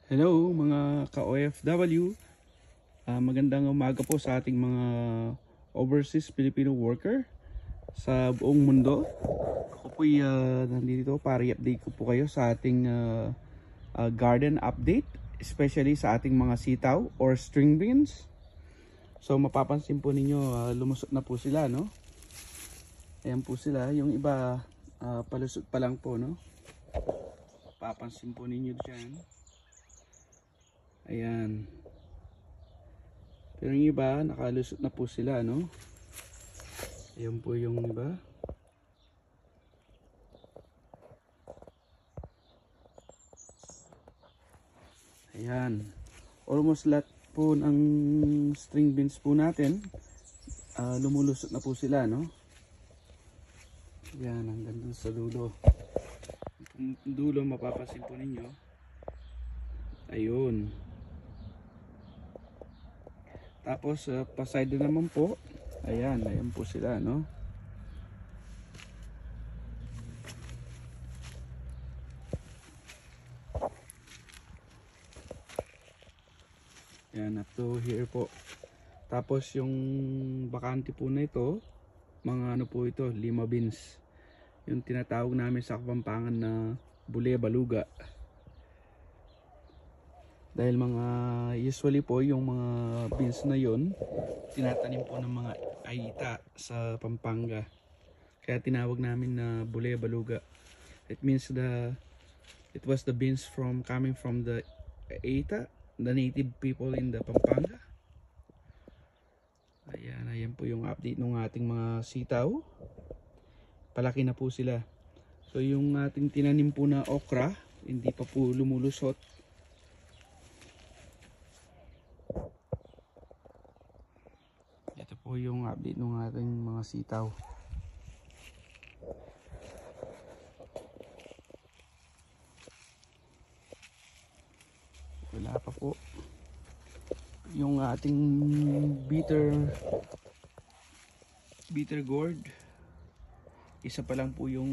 Hello mga ka-OFW, magandang umaga po sa ating mga overseas Filipino worker sa buong mundo. Ako po nandito para i-update ko po kayo sa ating garden update, especially sa ating mga sitaw or string beans. So mapapansin po ninyo, lumusot na po sila, no? Ayan po sila, yung iba palusot pa lang po, no? Mapapansin po ninyo dyan. Ayan. Pero yung iba, nakalusot na po sila, no? Ayan po yung iba. Ayan. Almost lahat po ng string beans po natin, lumulusot na po sila, no? Ayan, hanggang dun sa dulo. Yung dulo, mapapansin po ninyo. Ayun. Tapos pa-side naman po. Ayan, ayan po sila, no? Ayan, up to here po. Tapos yung bakante po na ito, mga ano po ito, lima beans. Yung tinatawag namin sa Kapampangan na bule baluga. Dahil mga usually po yung mga beans na yon tinatanim po ng mga Aita sa Pampanga. Kaya tinawag namin na bule baluga. It means it was the beans coming from the Aita, the native people in the Pampanga. Ayan, ayan po yung update ng ating mga sitaw. Palaki na po sila. So yung ating tinanim po na okra, hindi pa po lumulusot. Ito po yung update ng ating mga sitaw. Wala pa po. Yung ating bitter gourd, isa pa lang po yung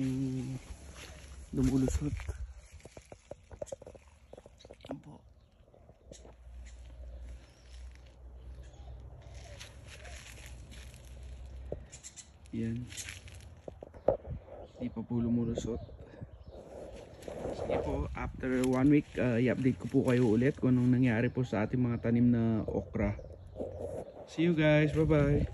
lumulusot. Yan po. Yan. Hindi pa po lumulusot. Sige po, after 1 week, i-update ko po kayo ulit kung anong nangyari po sa ating mga tanim na okra. See you guys, bye bye.